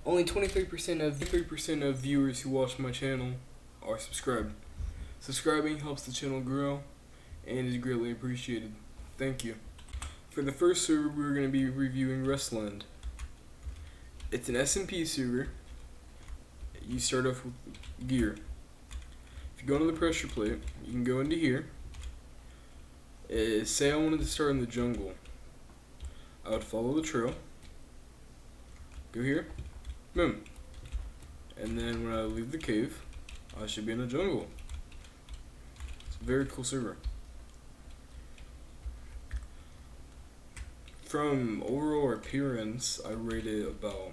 Only 23% of viewers who watch my channel are subscribed. Subscribing helps the channel grow and is greatly appreciated. Thank you. For the first server, we're going to be reviewing Restland. It's an SMP server. You start off with gear. If you go into the pressure plate, you can go into here. Say I wanted to start in the jungle. I would follow the trail. Go here. Boom. And then when I leave the cave, I should be in the jungle. It's a very cool server. From overall appearance, I rate it about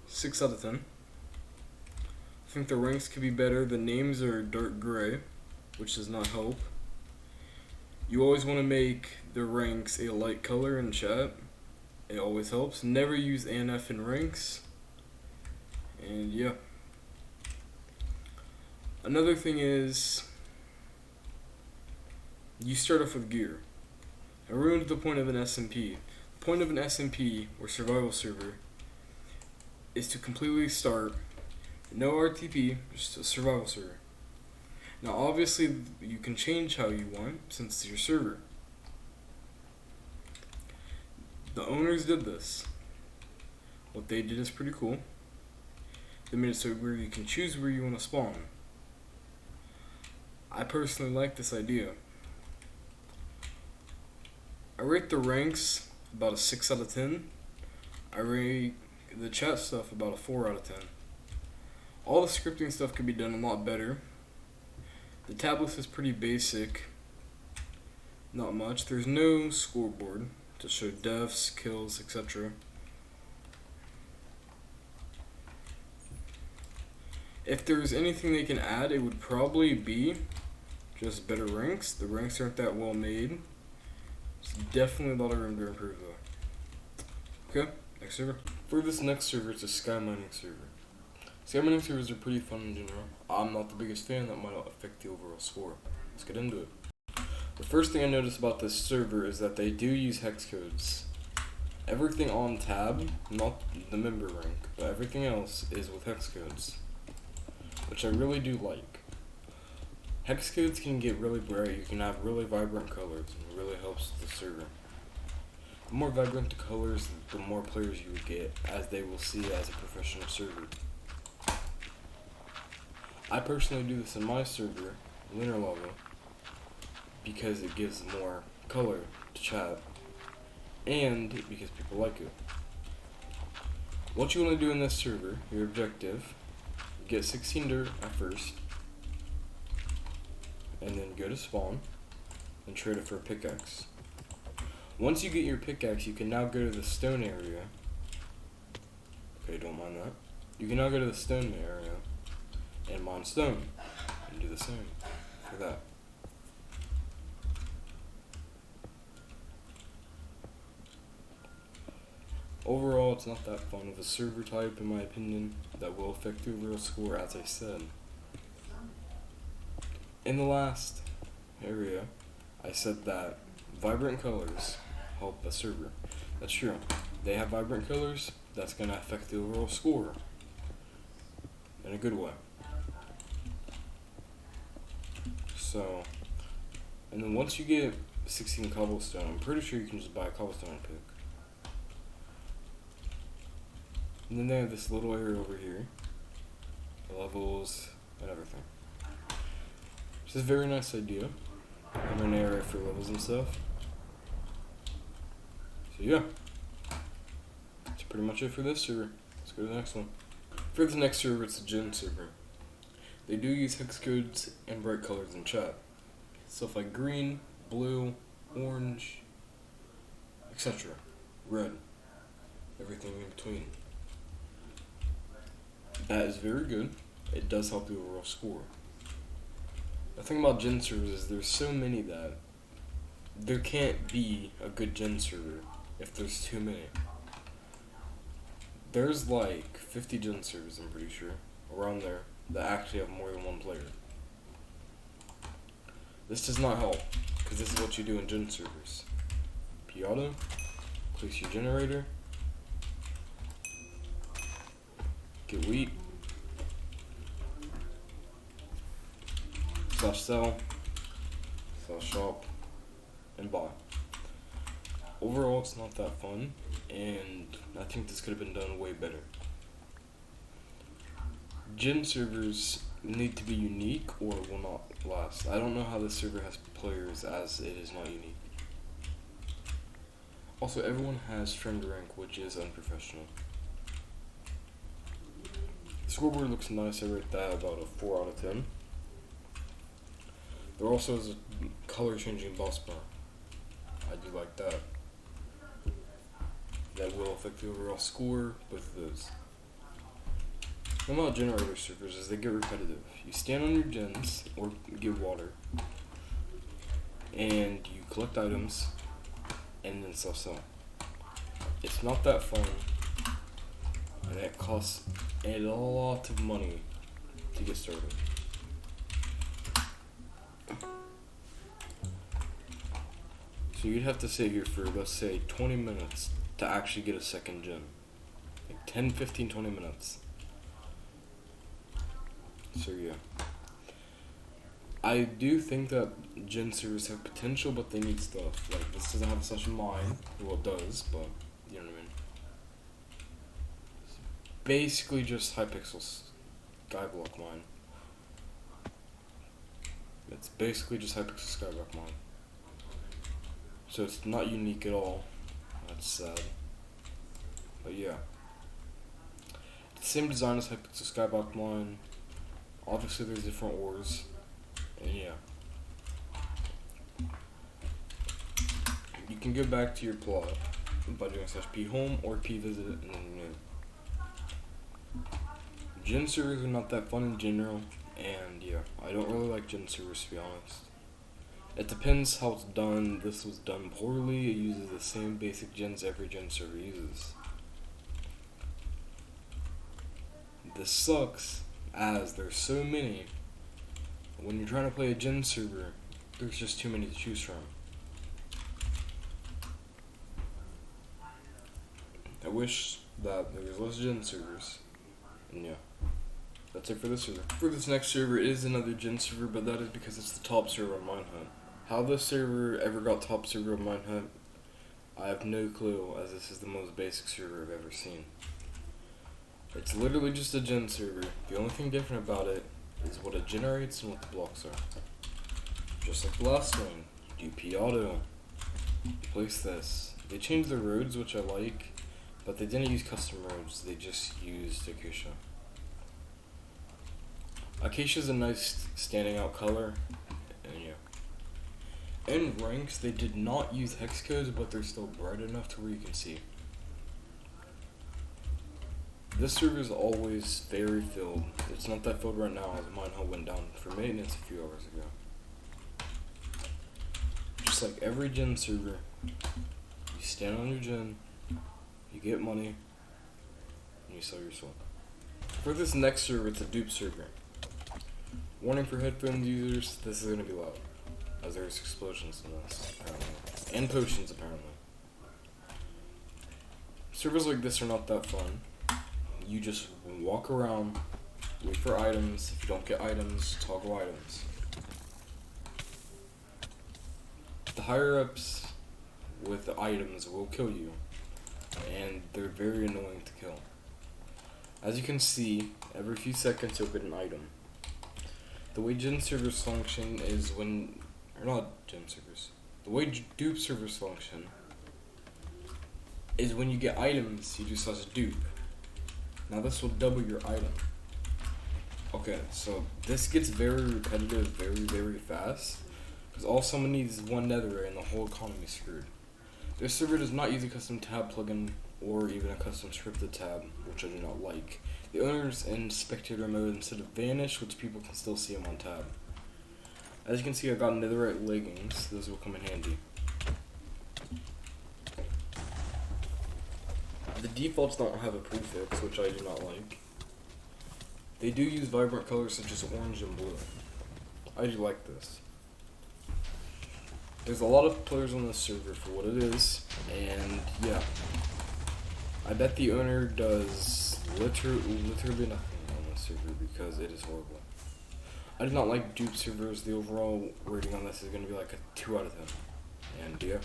6 out of 10. I think the ranks could be better. The names are dark gray, which does not help. You always want to make the ranks a light color in chat. It always helps. Never use ANF in ranks. And yeah. Another thing is, you start off with gear. I ruined the point of an SMP. The point of an SMP, or survival server, is to completely start, no RTP, just a survival server. Now obviously you can change how you want since it's your server. The owners did this. What they did is pretty cool. They made it so where you can choose where you want to spawn. I personally like this idea. I rate the ranks about a 6 out of 10. I rate the chat stuff about a 4 out of 10. All the scripting stuff could be done a lot better. The tab list is pretty basic. Not much. There's no scoreboard to show deaths, kills, etc. If there's anything they can add, it would probably be just better ranks. The ranks aren't that well made. There's definitely a lot of room to improve though. Okay, next server. For this next server, it's a sky mining server. Sky mining servers are pretty fun in general. I'm not the biggest fan, that might affect the overall score. Let's get into it. The first thing I noticed about this server is that they do use hex codes. Everything on tab, not the member rank, but everything else is with hex codes, which I really do like. Hex codes can get really bright, you can have really vibrant colors, and it really helps the server. The more vibrant the colors, the more players you would get, as they will see as a professional server. I personally do this in my server, Lunar Lava, because it gives more color to chat, and because people like it. What you want to do in this server, your objective, get 16 dirt at first, and then go to spawn, and trade it for a pickaxe. Once you get your pickaxe, you can now go to the stone area. Okay, don't mind that. You can now go to the stone area, and mine stone, and do the same for that. Overall, it's not that fun of a server type, in my opinion, that will affect the overall score, as I said. In the last area, I said that vibrant colors help a server. That's true. They have vibrant colors, that's going to affect the overall score in a good way. So, and then once you get 16 cobblestone, I'm pretty sure you can just buy a cobblestone pick. And then they have this little area over here, the levels and everything. Which is a very nice idea. Having an area for levels and stuff. So yeah, that's pretty much it for this server. Let's go to the next one. For the next server, it's a gen server. They do use hex codes and bright colors in chat. Stuff like green, blue, orange, etc. Red. Everything in between. That is very good. It does help the overall score. The thing about gen servers is there's so many that there can't be a good gen server if there's too many. There's like 50 gen servers, I'm pretty sure, around there, that actually have more than one player. This does not help, because this is what you do in gen servers. P-auto, place your generator, get wheat, /sell, /shop, and buy. Overall, it's not that fun, and I think this could have been done way better. Gen servers need to be unique or will not last. I don't know how this server has players as it is not unique. Also, everyone has trimmed rank, which is unprofessional. The scoreboard looks nice. I rate that about a 4 out of 10. There also is a color changing boss bar. I do like that. That will affect the overall score, both of those. The thing about generator servers is they get repetitive. You stand on your gens, or get water, and you collect items, and then sell. It's not that fun, and it costs a lot of money to get started. So you'd have to sit here for, let's say, 20 minutes to actually get a second gen. Like 10, 15, 20 minutes. So yeah. I do think that gen servers have potential, but they need stuff. Like, this doesn't have such a mine. Well, it does, but you know what I mean. It's basically just Hypixel Skyblock mine. It's basically just Hypixel Skyblock mine. So it's not unique at all. That's sad. But yeah. It's the same design as Hypixel Skyblock mine. Obviously there's different ores. And yeah. You can go back to your plot by doing /p-home or p-visit and then gen servers are not that fun in general, and yeah, I don't really like gen servers, to be honest. It depends how it's done. This was done poorly. It uses the same basic gens every gen server uses. This sucks, as there's so many. When you're trying to play a gen server, there's just too many to choose from. I wish that there was less gen servers. And yeah, that's it for this server. For this next server, it is another gen server, but that is because it's the top server on Minehut. How this server ever got top server on Minehut, I have no clue, as this is the most basic server I've ever seen. It's literally just a gen server. The only thing different about it is what it generates and what the blocks are. Just like the last one, you do P-auto, you place this. They changed the roads, which I like, but they didn't use custom roads, they just used Acacia. Acacia's a nice standing out color, and yeah. In ranks, they did not use hex codes, but they're still bright enough to where you can see. This server is always very filled. It's not that filled right now, as Minehut went down for maintenance a few hours ago. Just like every gen server, you stand on your gen, you get money, and you sell your soul. For this next server, it's a dupe server. Warning for headphone users, this is going to be loud, as there's explosions in this, apparently. And potions, apparently. Servers like this are not that fun. You just walk around, wait for items. If you don't get items, toggle items. The higher ups with the items will kill you, and they're very annoying to kill. As you can see, every few seconds you'll get an item. The way gen servers function is when, or not gen servers, the way dupe servers function is when you get items, you do /dupe. Now this will double your item. Okay, so this gets very repetitive very, very fast, because all someone needs is one netherite and the whole economy is screwed. This server does not use a custom tab plugin or even a custom scripted tab, which I do not like. The owner's in spectator mode instead of vanish, which people can still see them on tab. As you can see, I got netherite leggings. Those will come in handy. The defaults don't have a prefix, which I do not like. They do use vibrant colors such as orange and blue. I do like this. There's a lot of players on this server for what it is, and yeah. I bet the owner does literally nothing on this server because it is horrible. I do not like dupe servers. The overall rating on this is going to be like a 2 out of 10. And yeah,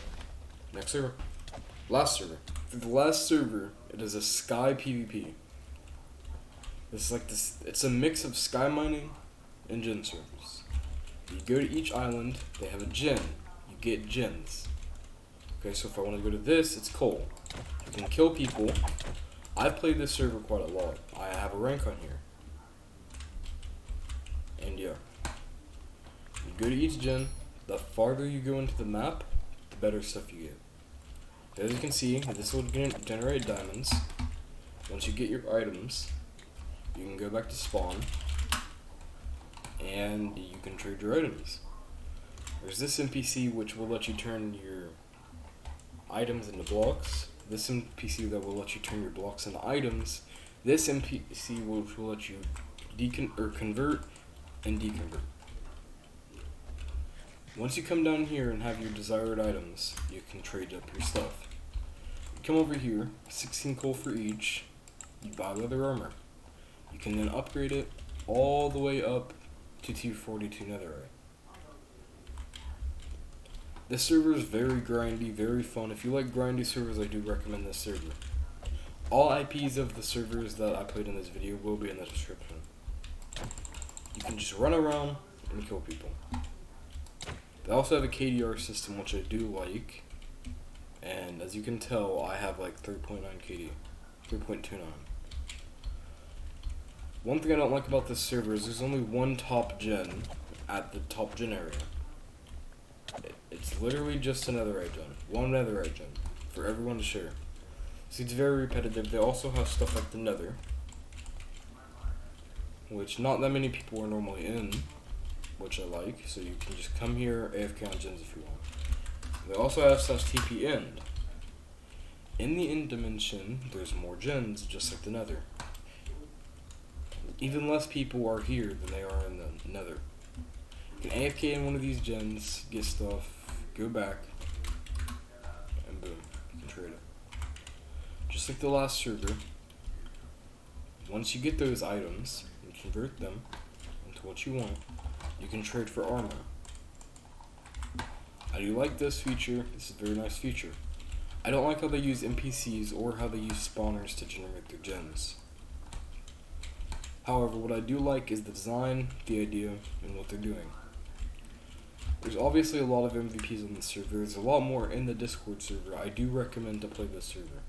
next server. Last server. For the last server, it is a sky PvP. It's like this. It's a mix of sky mining and gen servers. You go to each island, they have a gen. You get gens. Okay, so if I want to go to this, it's coal. You can kill people. I've played this server quite a lot. I have a rank on here. And yeah. You go to each gen. The farther you go into the map, the better stuff you get. As you can see, this will generate diamonds. Once you get your items, you can go back to spawn, and you can trade your items. There's this NPC which will let you turn your items into blocks. This NPC that will let you turn your blocks into items. This NPC which will let you convert and deconvert. Once you come down here and have your desired items, you can trade up your stuff. You come over here, 16 coal for each, you buy leather armor. You can then upgrade it all the way up to 242 netherite. This server is very grindy, very fun. If you like grindy servers, I do recommend this server. All IPs of the servers that I played in this video will be in the description. You can just run around and kill people. They also have a KDR system, which I do like. And as you can tell, I have like 3.9 KD. 3.29. One thing I don't like about this server is there's only one top gen at the top gen area. It's literally just a netherite gen. One netherite gen for everyone to share. So it's very repetitive. They also have stuff like the nether, which not that many people are normally in, which I like. So you can just come here, AFK on gens if you want. They also have /TP end. In the end dimension, there's more gens, just like the nether. Even less people are here than they are in the nether. You can AFK in one of these gens, get stuff, go back, and boom, you can trade it. Just like the last server, once you get those items and convert them into what you want, you can trade for armor. I do like this feature. This is a very nice feature. I don't like how they use NPCs or how they use spawners to generate their gens. However, what I do like is the design, the idea, and what they're doing. There's obviously a lot of MVPs on the server. There's a lot more in the Discord server. I do recommend to play this server.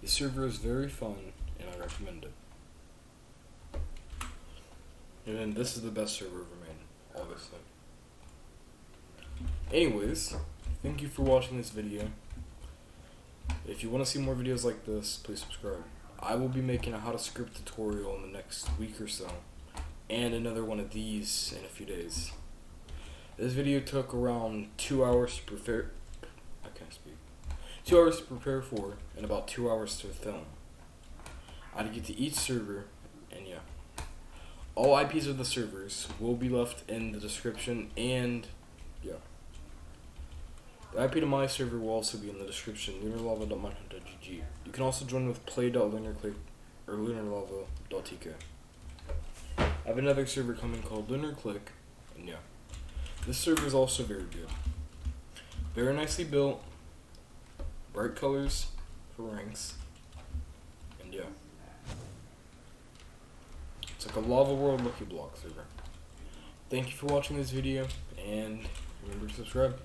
This server is very fun, and I recommend it. And this is the best server ever made, obviously. Anyways, thank you for watching this video. If you want to see more videos like this, please subscribe. I will be making a how to script tutorial in the next week or so, and another one of these in a few days. This video took around 2 hours to prepare. 2 hours to prepare for, and about 2 hours to film. I had to get to each server, and yeah. All IPs of the servers will be left in the description, and yeah. The IP to my server will also be in the description, lunarlava.minehut.gg. You can also join with play.lunarclick or lunarlava.tk. I have another server coming called lunarclick, and yeah. This server is also very good. Very nicely built, bright colors for ranks, and yeah. It's like a lava world lucky block server. Thank you for watching this video, and remember to subscribe.